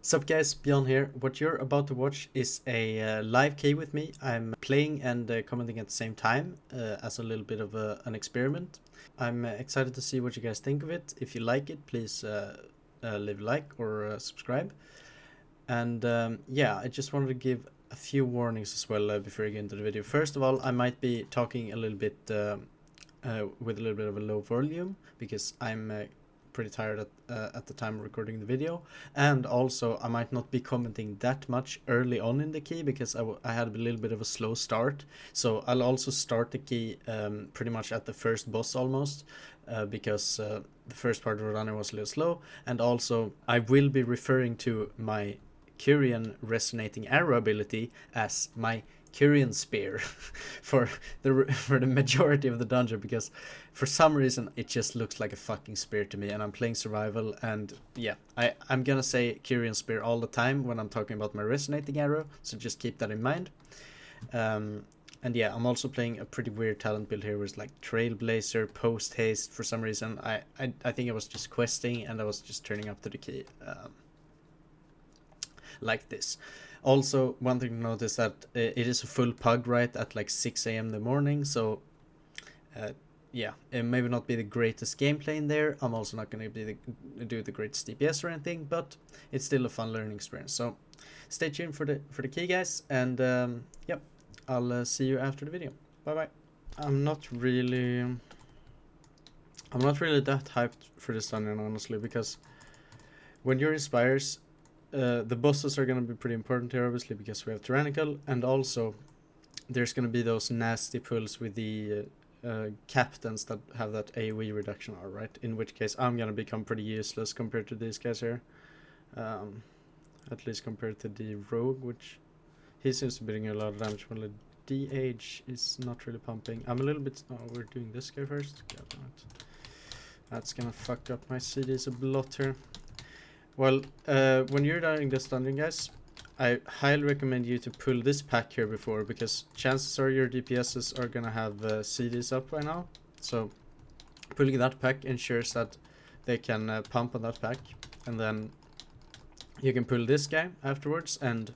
Sup guys, Bjorn here. What you're about to watch is a live key with me. I'm playing and commenting at the same time as a little bit of an experiment. I'm excited to see what you guys think of it. If you like it, please leave a like or subscribe. And yeah, I just wanted to give a few warnings as well before I get into the video. First of all, I might be talking a little bit with a little bit of a low volume because I'm pretty tired at the time of recording the video, and also I might not be commenting that much early on in the key because I had a little bit of a slow start, so I'll also start the key pretty much at the first boss almost because the first part of the running was a little slow, and also I will be referring to my Kyrian resonating arrow ability as my Kyrian spear for the majority of the dungeon, because for some reason it just looks like a fucking spear to me, and I'm playing survival, and yeah, I'm gonna say Kyrian spear all the time when I'm talking about my resonating arrow, so just keep that in mind. And yeah, I'm also playing a pretty weird talent build here with like Trailblazer, Post Haste. For some reason I think I was just questing and I was just turning up to the key like this. Also, one thing to note is that it is a full pug right at like 6 a.m. in the morning, so yeah, it may not be the greatest gameplay in there. I'm also not going to do the greatest DPS or anything, but it's still a fun learning experience. So stay tuned for the key, guys, and yep, I'll see you after the video. Bye bye. I'm not really that hyped for this dungeon, honestly, because when you're Inspires, the bosses are going to be pretty important here, obviously, because we have Tyrannical, and also there's going to be those nasty pulls with the captains that have that AoE reduction R, right? In which case I'm going to become pretty useless compared to these guys here. At least compared to the rogue, which he seems to be doing a lot of damage, while the DH is not really pumping. I'm a little bit... Oh, we're doing this guy first? God damn it. That's going to fuck up my CDs a lot here. Well, when you're doing this dungeon, guys, I highly recommend you to pull this pack here before, because chances are your DPSs are gonna have CDs up by now. So pulling that pack ensures that they can pump on that pack, and then you can pull this guy afterwards, and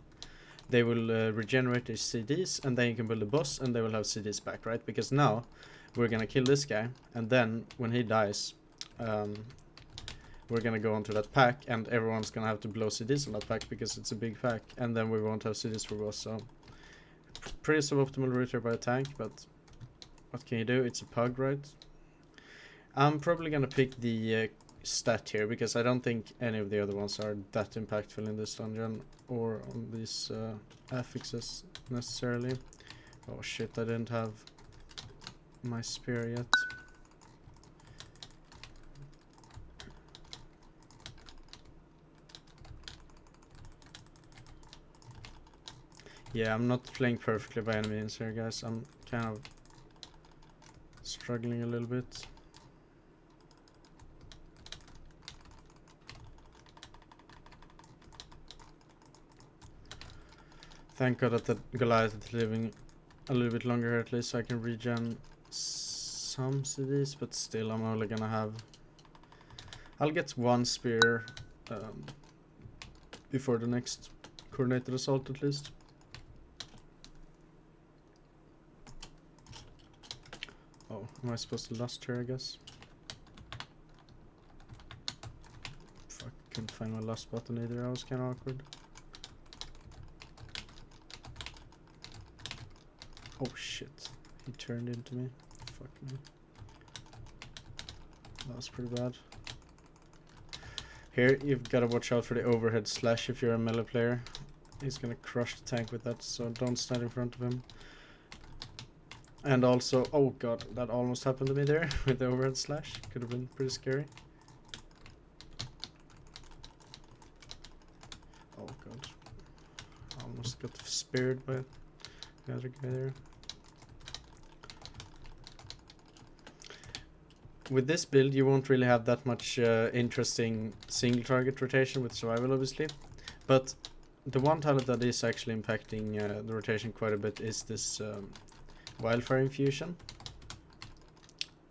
they will regenerate their CDs, and then you can pull the boss, and they will have CDs back, right? Because now we're gonna kill this guy, and then when he dies, we're gonna go onto that pack, and everyone's gonna have to blow CDs on that pack because it's a big pack, and then we won't have CDs for boss. So pretty suboptimal route here by a tank, but what can you do? It's a pug, right? I'm probably gonna pick the stat here because I don't think any of the other ones are that impactful in this dungeon or on these affixes necessarily. Oh shit, I didn't have my spear yet. Yeah, I'm not playing perfectly by any means here, guys. I'm kind of struggling a little bit. Thank God that the Goliath is living a little bit longer here at least, so I can regen some CDs, but still I'm only gonna have... I'll get one spear before the next coordinated assault at least. Oh, am I supposed to lust here, I guess? Fuck, couldn't find my lust button either, that was kinda awkward. Oh shit, he turned into me. Fuck me. That was pretty bad. Here, you've gotta watch out for the overhead slash if you're a melee player. He's gonna crush the tank with that, so don't stand in front of him. And also, oh god, that almost happened to me there with the overhead slash. Could have been pretty scary. Oh god. Almost got speared by the other guy there. With this build, you won't really have that much interesting single target rotation with survival, obviously. But the one talent that is actually impacting the rotation quite a bit is this Wildfire Infusion.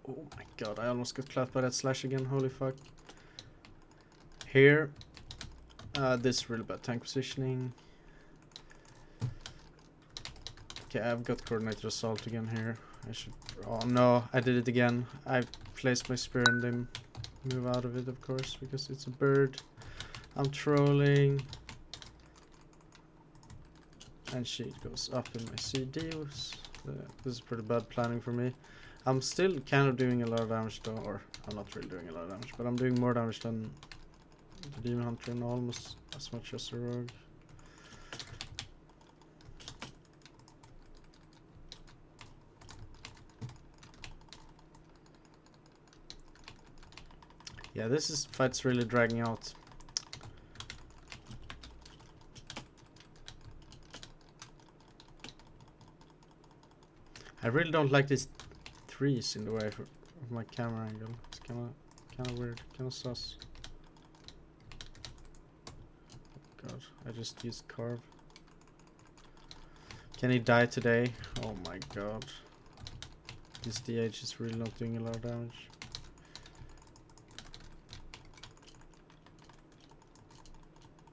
Oh my god, I almost got clapped by that slash again, holy fuck. Here, This really bad tank positioning. Okay, I've got coordinated assault again here. I should... Oh no, I did it again. I placed my spear and then move out of it, of course, because it's a bird. I'm trolling. And she goes up in my CD. This is pretty bad planning for me. I'm still kind of doing a lot of damage though, or I'm not really doing a lot of damage, but I'm doing more damage than the Demon Hunter and almost as much as the Rogue. Yeah, this fight's really dragging out. I really don't like these trees in the way of my camera angle. It's kind of weird, kind of sus. Oh god, I just used carve. Can he die today? Oh my god. This DH is really not doing a lot of damage.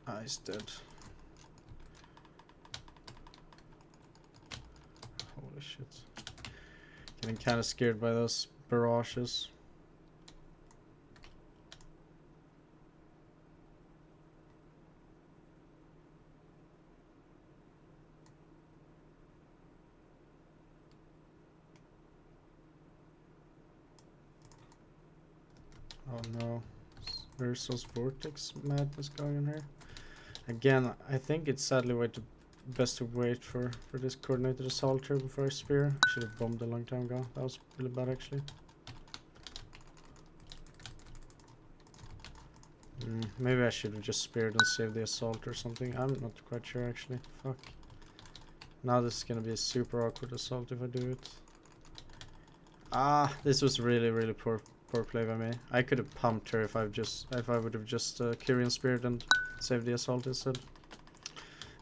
Ah, he's dead. Holy shit. Getting kind of scared by those barrages. Oh no. There's those vortex madness going on here. Again, I think it's sadly best to wait for this coordinated assault here before I spear. I should have bombed a long time ago. That was really bad actually. Maybe I should have just speared and saved the assault or something. I'm not quite sure actually. Fuck. Now this is gonna be a super awkward assault if I do it. Ah, this was really poor play by me. I could have pumped her if I would have just Kyrian speared and saved the assault instead.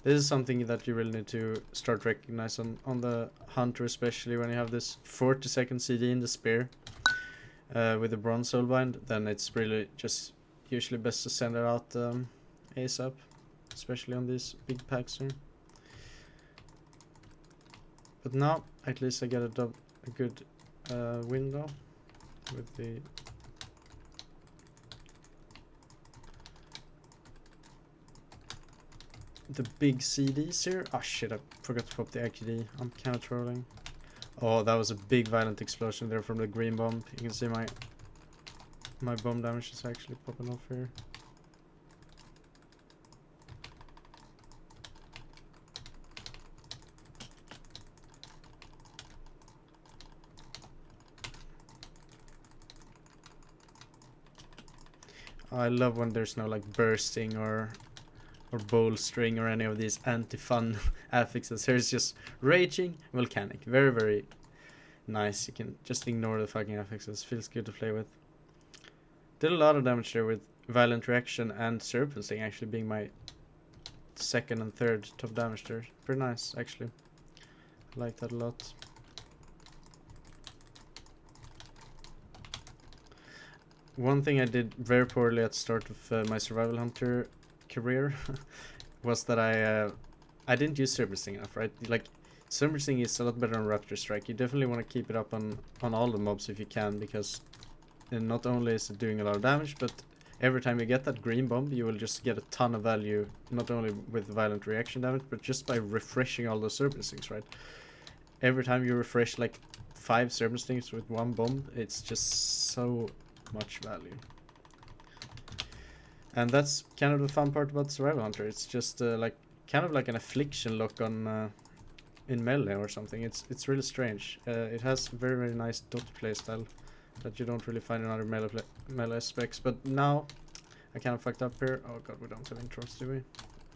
This is something that you really need to start recognizing on the Hunter, especially when you have this 40-second CD in the spear with the bronze soulbind. Then it's really just usually best to send it out ASAP, especially on these big packs here. But now at least I get a good window with the big CDs here. Oh shit, I forgot to pop the AQD. I'm kind of trolling. Oh, that was a big violent explosion there from the green bomb. You can see my bomb damage is actually popping off here. I love when there's no like bursting or bolstering or any of these anti-fun affixes. Here it's just raging volcanic. Very nice. You can just ignore the fucking affixes. Feels good to play with. Did a lot of damage there with violent reaction and serpent sting actually being my second and third top damage there. Pretty nice actually. I like that a lot. One thing I did very poorly at the start of my survival hunter career was that I didn't use Serpent Sting enough, right? Like, Serpent Sting is a lot better on Raptor Strike. You definitely want to keep it up on all the mobs if you can, because not only is it doing a lot of damage, but every time you get that green bomb, you will just get a ton of value, not only with violent reaction damage, but just by refreshing all those Serpent Stings, right? Every time you refresh like 5 Serpent Stings with one bomb, it's just so much value. And that's kind of the fun part about Survival Hunter. It's just like kind of like an affliction lock on in melee or something. It's really strange. It has very nice dot playstyle that you don't really find in other melee specs. But now I kind of fucked up here. Oh god, we don't have intros, do we?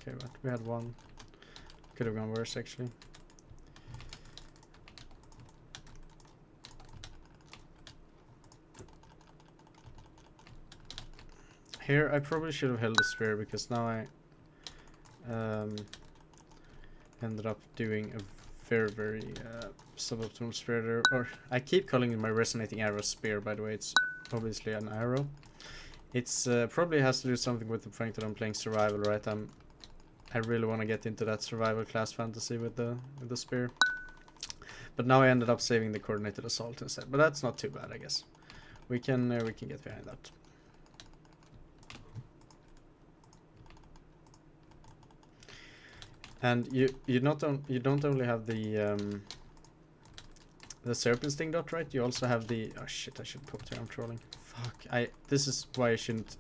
Okay, but we had one. Could have gone worse actually. Here, I probably should have held the spear, because now I ended up doing a very suboptimal spear there. Or I keep calling it my resonating arrow spear, by the way. It's obviously an arrow. It's probably has to do something with the fact that I'm playing survival, right? I really want to get into that survival class fantasy with the spear. But now I ended up saving the coordinated assault instead. But that's not too bad, I guess. We can get behind that. And you don't only have the serpent sting dot, right? You also have the oh shit, I should pop here. I'm trolling. Fuck. This is why I shouldn't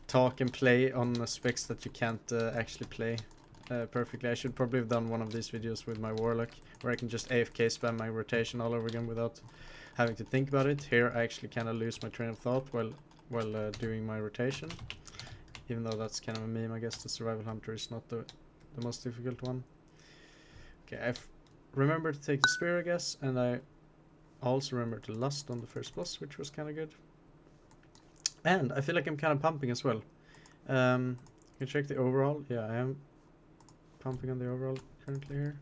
talk and play on specs that you can't actually play perfectly. I should probably have done one of these videos with my warlock where I can just AFK spam my rotation all over again without having to think about it. Here I actually kind of lose my train of thought while doing my rotation, even though that's kind of a meme. I guess the survival hunter is not the most difficult one. Okay, I've remembered to take the spear, I guess, and I also remembered to lust on the first boss, which was kind of good. And I feel like I'm kind of pumping as well. You check the overall. Yeah, I am pumping on the overall currently here.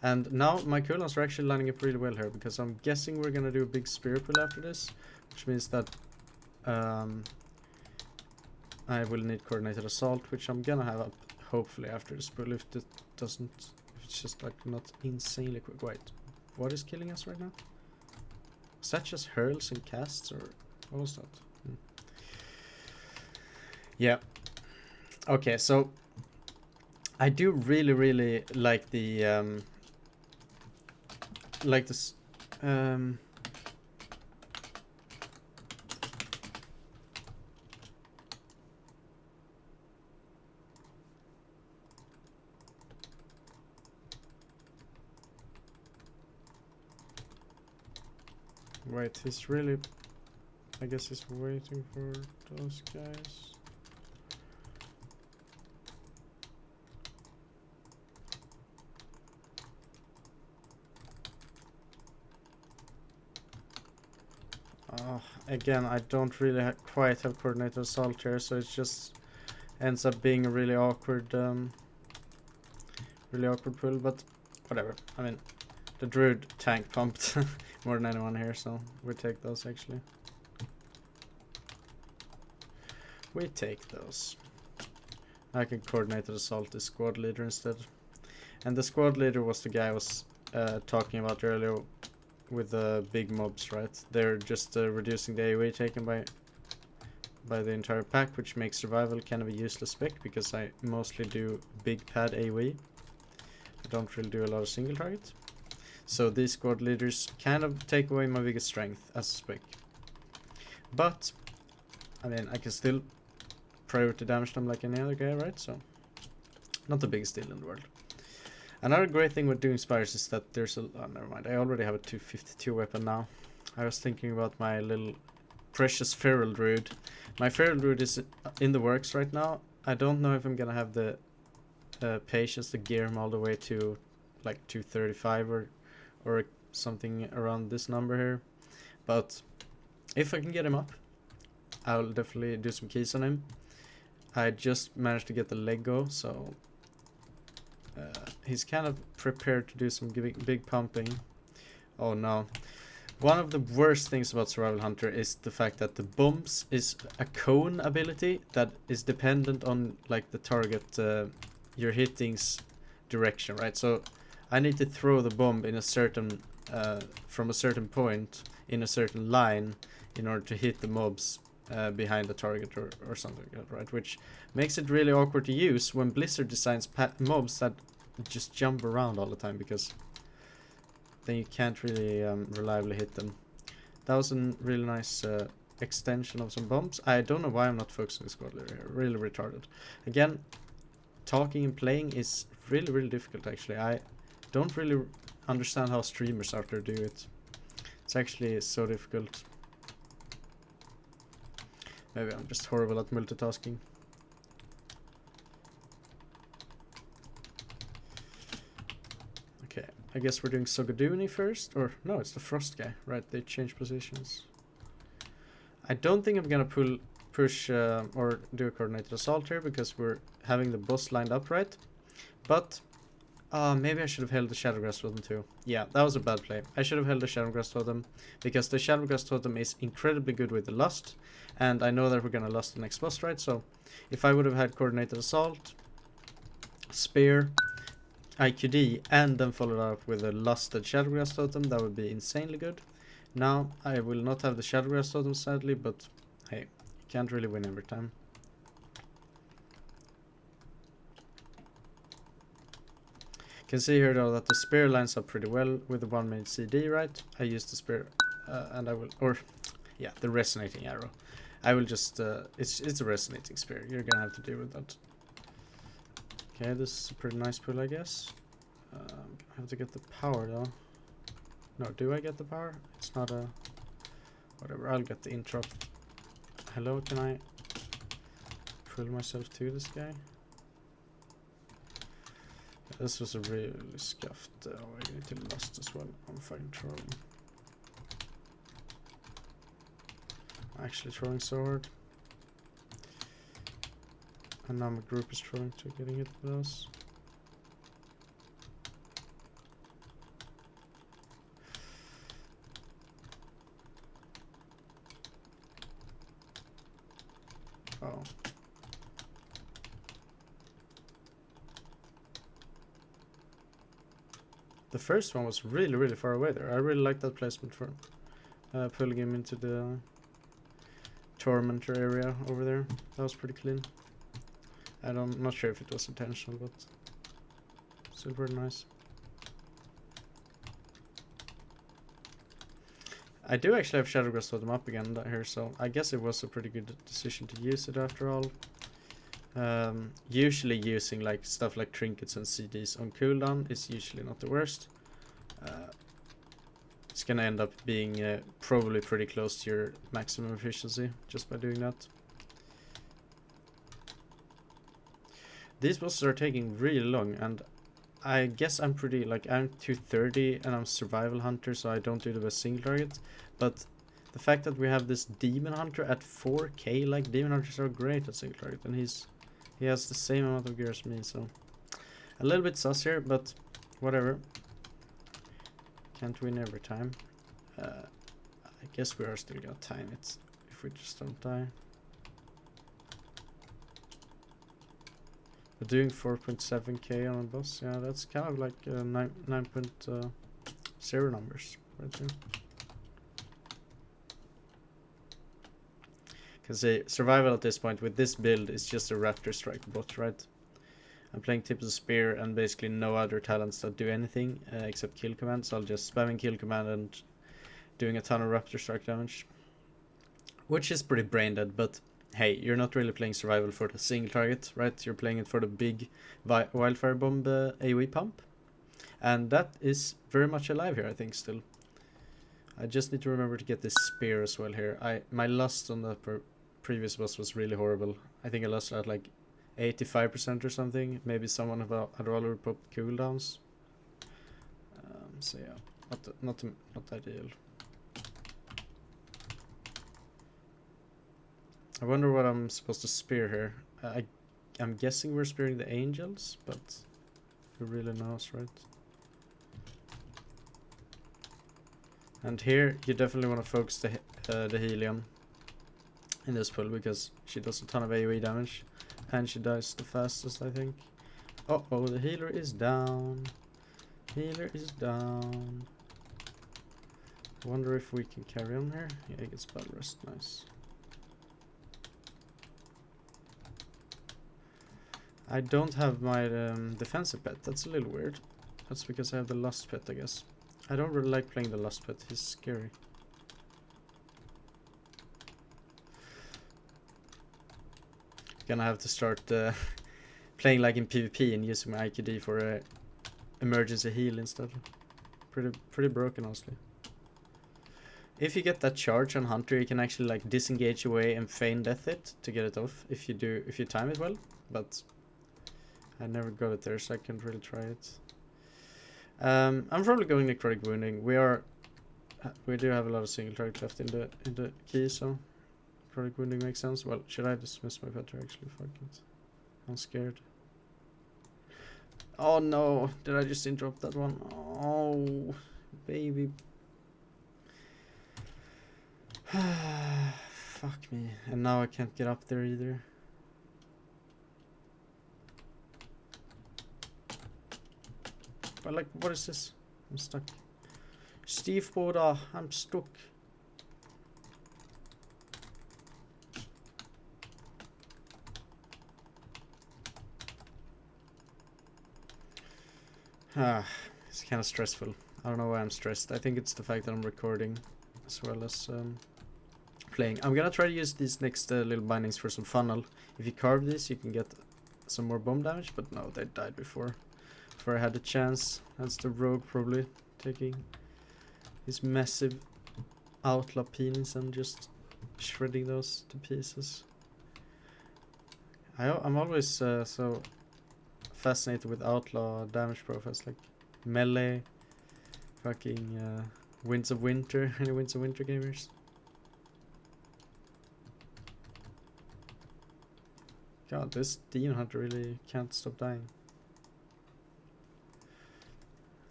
And now my cooldowns are actually lining up really well here, because I'm guessing we're gonna do a big spear pull after this, which means that I will need coordinated assault, which I'm gonna have up hopefully after this pull, if it doesn't, if it's just like not insanely quick. Wait, what is killing us right now? Is that just hurls and casts, or what was that? Yeah. Okay, so I do really like the like this wait, he's really, I guess he's waiting for those guys. Again, I don't really quite have coordinated assault here, so it just ends up being a really awkward pull, but whatever. I mean, the druid tank pumped more than anyone here, so we take those actually. We take those. I can coordinated assault the squad leader instead. And the squad leader was the guy I was talking about earlier with the big mobs, right? They're just reducing the AoE taken by the entire pack, which makes survival kind of a useless spec, because I mostly do big pad AoE. I don't really do a lot of single target. So these squad leaders kind of take away my biggest strength as a spec. But, I mean, I can still priority damage them like any other guy, right? So, not the biggest deal in the world. Another great thing with doing spires is that there's a... Oh, never mind. I already have a 252 weapon now. I was thinking about my little precious feral druid. My feral druid is in the works right now. I don't know if I'm gonna have the patience to gear him all the way to like 235 or something around this number here. But if I can get him up, I'll definitely do some keys on him. I just managed to get the leg go, so he's kind of prepared to do some big pumping. Oh no. One of the worst things about Survival Hunter is the fact that the bombs is a cone ability that is dependent on like the target you're hitting's direction, right? So I need to throw the bomb in a certain from a certain point in a certain line in order to hit the mobs behind the target or something like that, right? Which makes it really awkward to use when Blizzard designs mobs that just jump around all the time, because then you can't really reliably hit them. That was a really nice extension of some bombs. I don't know why I'm not focusing on squad leader here. Really retarded. Again, talking and playing is really difficult actually. I don't really understand how streamers out there do it. It's actually so difficult. Maybe I'm just horrible at multitasking. Okay, I guess we're doing Sogaduni first. Or, no, it's the Frost guy. Right, they changed positions. I don't think I'm gonna push or do a coordinated assault here, because we're having the boss lined up right. But Maybe I should have held the Shadowgrass Totem too. Yeah, that was a bad play. I should have held the Shadowgrass Totem, because the Shadowgrass Totem is incredibly good with the Lust, and I know that we're gonna Lust the next boss, right? So, if I would have had Coordinated Assault, Spear, IQD, and then followed up with a Lusted Shadowgrass Totem, that would be insanely good. Now, I will not have the Shadowgrass Totem, sadly, but hey, you can't really win every time. Can see here though that the spear lines up pretty well with the 1-minute CD, right? I use the spear, and I will, or yeah, the resonating arrow. I will just, it's a resonating spear. You're gonna have to deal with that. Okay, this is a pretty nice pull, I guess. I have to get the power though. No, do I get the power? It's not a, whatever. I'll get the interrupt. Hello, can I pull myself to this guy? This was a really scuffed. Oh, I need to Lust as well. I'm fucking trolling. I'm actually trolling so hard. And now my group is trolling to getting hit with us. Oh. The first one was really far away there. I really like that placement for pulling him into the Tormentor area over there. That was pretty clean. I'm not sure if it was intentional, but still very nice. I do actually have Shadowgrass Totem up again here, so I guess it was a pretty good decision to use it after all. Usually using like stuff like trinkets and CDs on cooldown is usually not the worst. It's gonna end up being probably pretty close to your maximum efficiency just by doing that. These bosses are taking really long, and I guess I'm pretty, like, I'm 230 and I'm survival hunter, so I don't do the best single target, but the fact that we have this demon hunter at 4k, like, demon hunters are great at single target, and he has the same amount of gear as me, so a little bit sus here, but whatever. Can't win every time. I guess we are still gonna time it if we just don't die. We're doing 4.7k on a boss. Yeah, that's kind of like 9.0 numbers right there. Can say survival at this point with this build is just a Raptor Strike bot, right? I'm playing Tips of Spear and basically no other talents that do anything except kill command, so I'll just spamming kill command and doing a ton of Raptor Strike damage. Which is pretty brain dead, but hey, you're not really playing survival for the single target, right? You're playing it for the big Wildfire Bomb AoE pump. And that is very much alive here, I think, still. I just need to remember to get this spear as well here. My lust on the previous boss was really horrible. I think I lost at like 85% or something. Maybe someone had already popped cooldowns. So yeah, not ideal. I wonder what I'm supposed to spear here. I'm guessing we're spearing the angels, but who really knows, right? And here you definitely want to focus the Helium in this pull, because she does a ton of AoE damage and she dies the fastest, I think. Oh, the healer is down. Healer is down. Wonder if we can carry on here. Yeah, he gets battle rest. Nice. I don't have my defensive pet. That's a little weird. That's because I have the Lust pet, I guess. I don't really like playing the Lust pet. He's scary. Gonna have to start playing like in PvP and using my IQD for a emergency heal instead. Pretty broken, honestly. If you get that charge on Hunter, you can actually like disengage away and feign death it to get it off if you time it well. But I never got it there, so I can't really try it. I'm probably going necrotic wounding. We do have a lot of single target left in the key, so necrotic wounding makes sense. Well, should I dismiss my pet actually? Fuck it. I'm scared. Oh no, did I just interrupt that one? Oh, baby. Fuck me. And now I can't get up there either. But like, what is this? I'm stuck. Steve Boda, I'm stuck. It's kind of stressful. I don't know why I'm stressed. I think it's the fact that I'm recording as well as playing. I'm gonna try to use these next little bindings for some funnel. If you carve this, you can get some more bomb damage, but no, they died before I had the chance. That's the rogue probably taking his massive outlaw penis and just shredding those to pieces. I'm always so fascinated with outlaw damage profiles, like melee, fucking Winds of Winter. Any Winds of Winter gamers? God, this demon hunter really can't stop dying.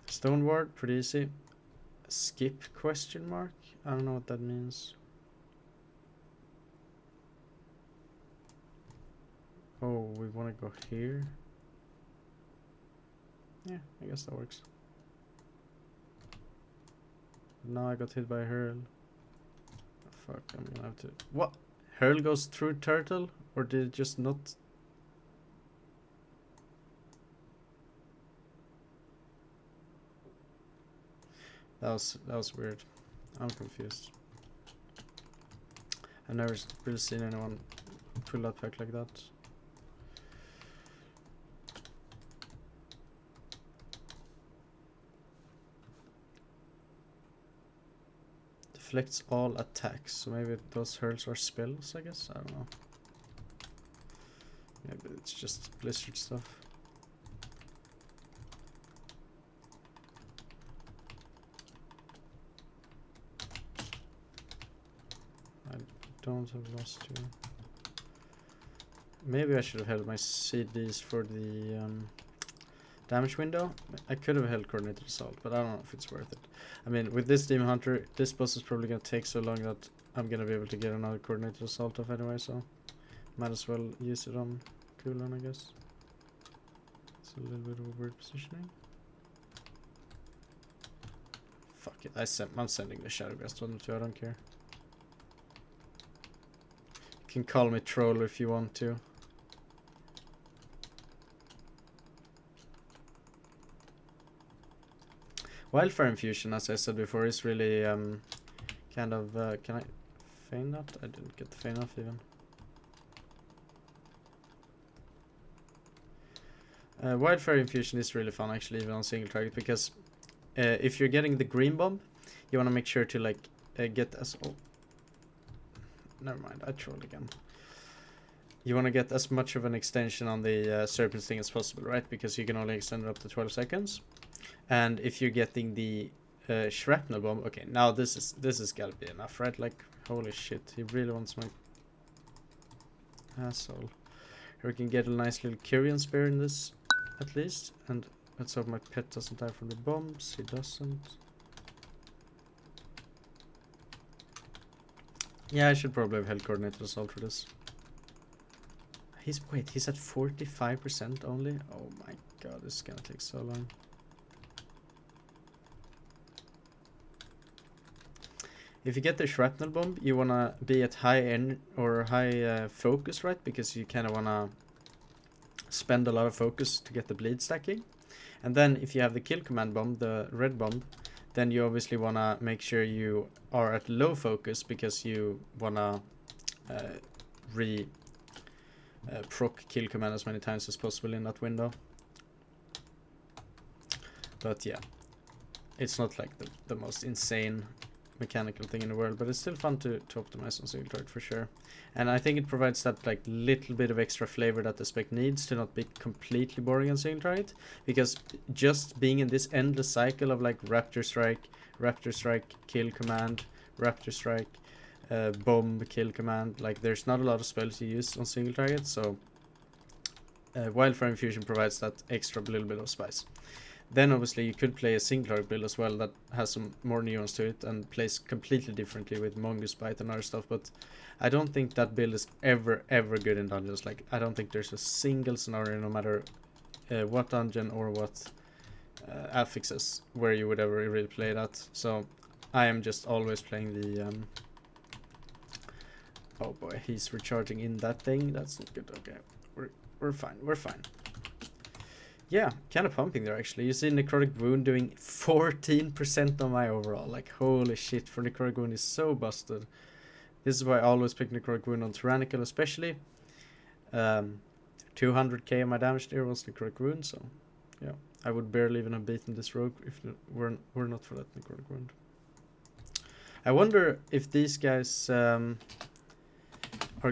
Stone ward, pretty easy. Skip question mark? I don't know what that means. Oh, we want to go here. Yeah, I guess that works. Now I got hit by Hurl. Fuck, I'm gonna have to... What? Hurl goes through turtle? Or did it just not... That was weird. I'm confused. I've never really seen anyone pull that back like that. Deflects all attacks, so maybe those hurls are spells, I guess? I don't know. Maybe it's just blizzard stuff. I don't have lost you. Maybe I should have held my CDs for the damage window. I could have held coordinated assault, but I don't know if it's worth it. I mean, with this demon hunter, this boss is probably gonna take so long that I'm gonna be able to get another coordinated assault off anyway, so might as well use it on cooldown, I guess. It's a little bit of a weird positioning. Fuck it, I'm sending the Shadow Gust on too, I don't care. You can call me troll if you want to. Wildfire Infusion, as I said before, is really kind of... can I feign that? I didn't get the feign off even. Wildfire Infusion is really fun actually, even on single target, because if you're getting the green bomb, you want to make sure to like get as... Oh, never mind, I trolled again. You want to get as much of an extension on the Serpent Sting as possible, right? Because you can only extend it up to 12 seconds. And if you're getting the shrapnel bomb, okay, now this is gotta be enough, right? Like, holy shit, he really wants my asshole. Here we can get a nice little Kyrian spear in this, at least. And let's hope my pet doesn't die from the bombs. He doesn't. Yeah, I should probably have held coordinated assault for this. He's at 45% only? Oh my god, this is gonna take so long. If you get the shrapnel bomb, you wanna be at high focus, right? Because you kind of wanna spend a lot of focus to get the bleed stacking. And then if you have the kill command bomb, the red bomb, then you obviously wanna make sure you are at low focus because you wanna proc kill command as many times as possible in that window. But yeah, it's not like the most insane mechanical thing in the world, but it's still fun to optimize on single target for sure. And I think it provides that like little bit of extra flavor that the spec needs to not be completely boring on single target, because just being in this endless cycle of like Raptor Strike, kill command, Raptor Strike, bomb, kill command, like there's not a lot of spells you use on single target, so Wildfire Infusion provides that extra little bit of spice. Then obviously you could play a single target build as well that has some more nuance to it and plays completely differently with Mongoose Bite and other stuff, but I don't think that build is ever good in dungeons. Like, I don't think there's a single scenario, no matter what dungeon or what affixes, where you would ever really play that. So I am just always playing the oh boy, he's recharging in that thing. That's not good. Okay, we're fine. Yeah, kind of pumping there actually. You see Necrotic Wound doing 14% on my overall. Like, holy shit, for Necrotic Wound is so busted. This is why I always pick Necrotic Wound on Tyrannical especially. 200k of my damage there was Necrotic Wound, so yeah. I would barely even have beaten this rogue if it were not for that Necrotic Wound. I wonder if these guys are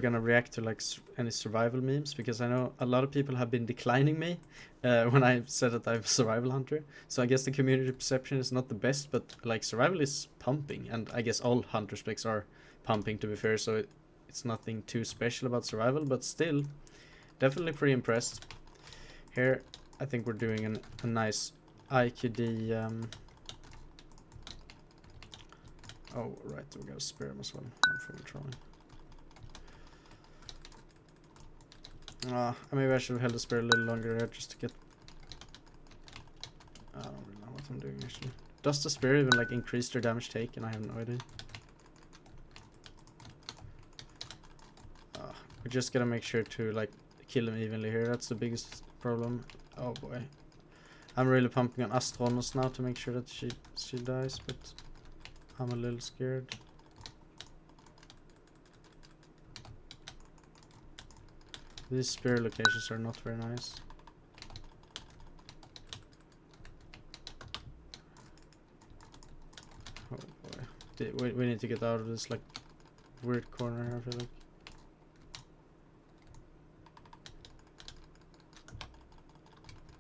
gonna react to like any survival memes, because I know a lot of people have been declining me when I said that I'm a survival hunter. So I guess the community perception is not the best, but like survival is pumping, and I guess all hunter specs are pumping, to be fair, so it's nothing too special about survival, but still definitely pretty impressed. Here I think we're doing a nice IQD. Oh right, we got a spare him as well. I'm fully trolling. Maybe I should have held the spear a little longer here just to get... I don't really know what I'm doing actually. Does the spear even like increase their damage taken? I have no idea. We just gotta make sure to like kill them evenly here. That's the biggest problem. Oh boy. I'm really pumping on Astronos now to make sure that she dies, but I'm a little scared. These spear locations are not very nice. Oh boy. We need to get out of this like weird corner here, I feel like.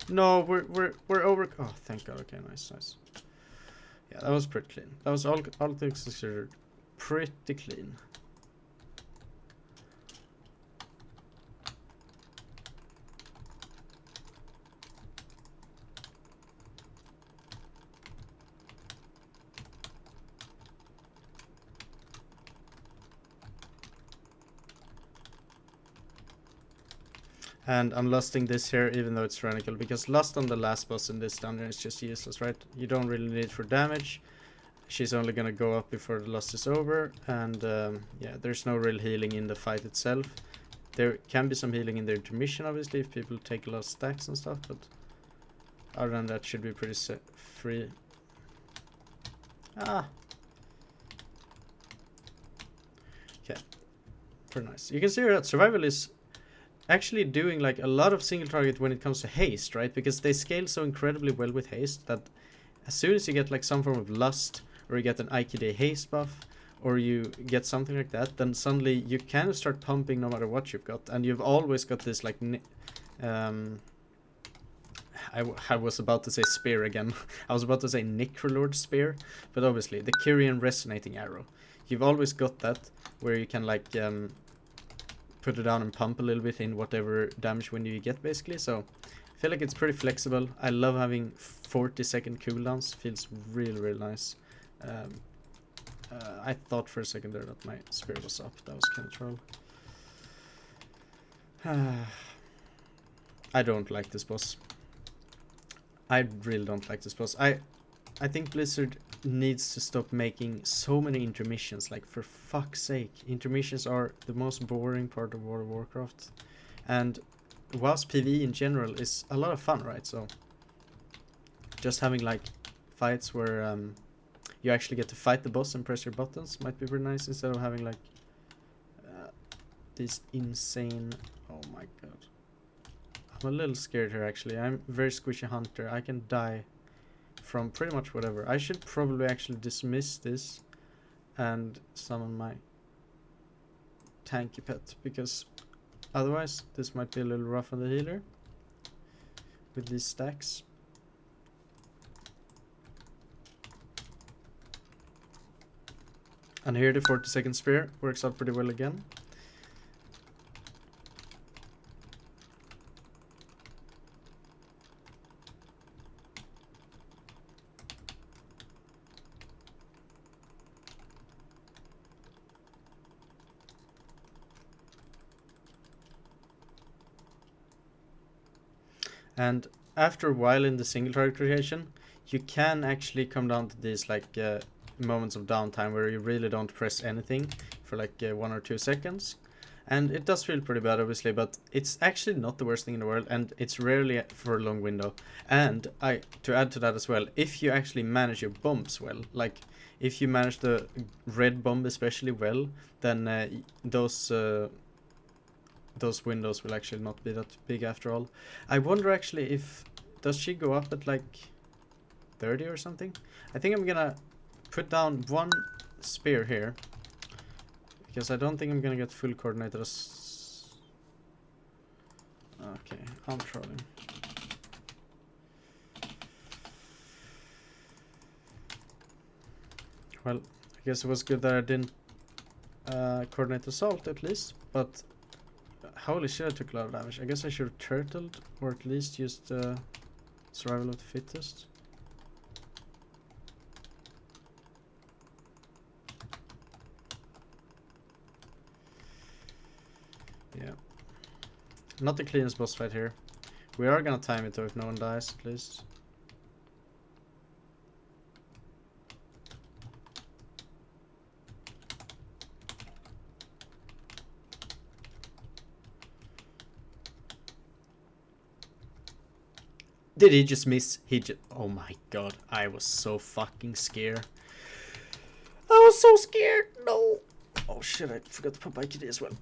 No, we're over. Oh, thank God. Okay, nice. Yeah, that was pretty clean. That was all things considered pretty clean. And I'm lusting this here even though it's tyrannical, because lust on the last boss in this dungeon is just useless, right? You don't really need it for damage. She's only gonna go up before the lust is over, and yeah, there's no real healing in the fight itself. There can be some healing in the intermission, obviously, if people take a lot of stacks and stuff, but other than that, should be pretty free. Okay, pretty nice. You can see here that survival is actually doing like a lot of single target when it comes to haste, right? Because they scale so incredibly well with haste that as soon as you get like some form of lust, or you get an IQD haste buff, or you get something like that, then suddenly you kind of start pumping no matter what you've got, and you've always got this like I was about to say spear again. I was about to say Necrolord spear, but obviously the Kyrian resonating arrow. You've always got that where you can like put it down and pump a little bit in whatever damage window you get, basically. So I feel like it's pretty flexible. I love having 40-second cooldowns. Feels really nice. I thought for a second there that my spear was up. That was kind of troll. I don't like this boss. I really don't like this boss. I think Blizzard needs to stop making so many intermissions. Like, for fuck's sake, intermissions are the most boring part of World of Warcraft, and WoW's PvE in general is a lot of fun, right? So just having like fights where you actually get to fight the boss and press your buttons might be very nice, instead of having like these insane... Oh my god, I'm a little scared here actually. I'm a very squishy hunter. I can die from pretty much whatever. I should probably actually dismiss this and summon my tanky pet, because otherwise this might be a little rough on the healer with these stacks. And here the 40-second spear works out pretty well again. And after a while in the single target rotation, you can actually come down to these like moments of downtime where you really don't press anything for like 1 or 2 seconds. And it does feel pretty bad, obviously, but it's actually not the worst thing in the world, and it's rarely for a long window. And to add to that as well, if you actually manage your bombs well, like if you manage the red bomb especially well, then those windows will actually not be that big after all. I wonder actually if, does she go up at like 30 or something? I think I'm gonna put down one spear here, because I don't think I'm gonna get full coordinated. Okay, I'm trolling. Well, I guess it was good that I didn't coordinate assault at least, but holy shit, I took a lot of damage. I guess I should have turtled, or at least used survival of the fittest. Yeah. Not the cleanest boss fight here. We are gonna time it though if no one dies, at least. Did he just miss? Oh my god, I was so fucking scared. I was so scared, no! Oh shit, I forgot to put my kitty as well.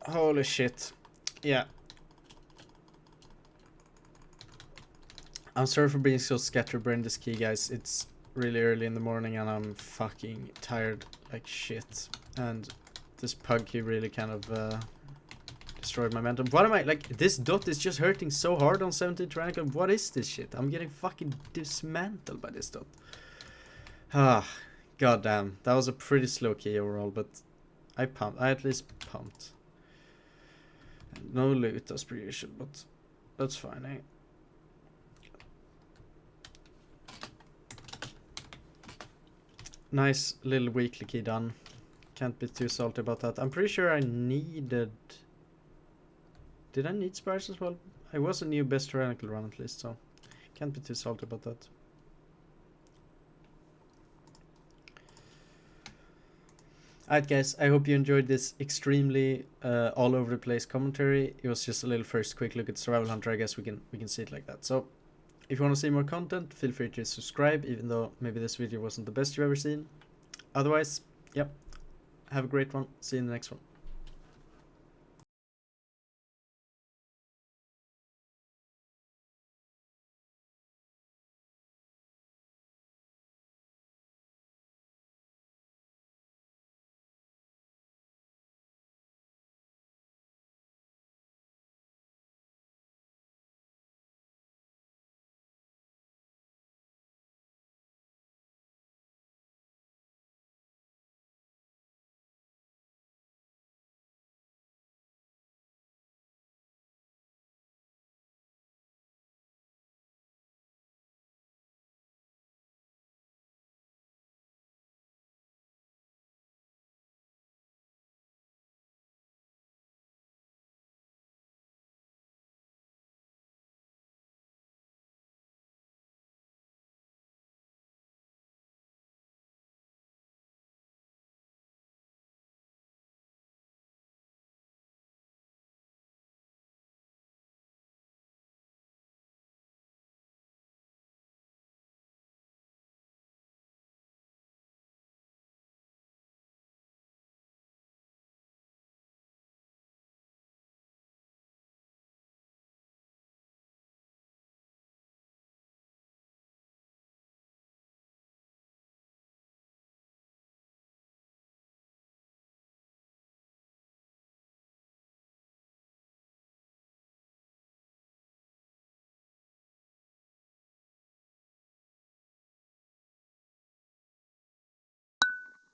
Holy shit. Yeah. I'm sorry for being so scatterbrained this key, guys. It's really early in the morning and I'm fucking tired like shit. And this pug key really kind of destroyed my momentum. What am I, like, this dot is just hurting so hard on 17 Tyrannical. What is this shit? I'm getting fucking dismantled by this dot. Ah, goddamn. That was a pretty slow key overall, but I at least pumped. No loot as per usual, but that's fine, eh? Nice little weekly key done. Can't be too salty about that. I'm pretty sure I needed... Did I need spires as well? I was a new best tyrannical run at least, so can't be too salty about that. Alright guys, I hope you enjoyed this extremely all over the place commentary. It was just a little first quick look at Survival Hunter. I guess we can see it like that. So if you want to see more content, feel free to subscribe, even though maybe this video wasn't the best you've ever seen. Otherwise, yep, have a great one. See you in the next one.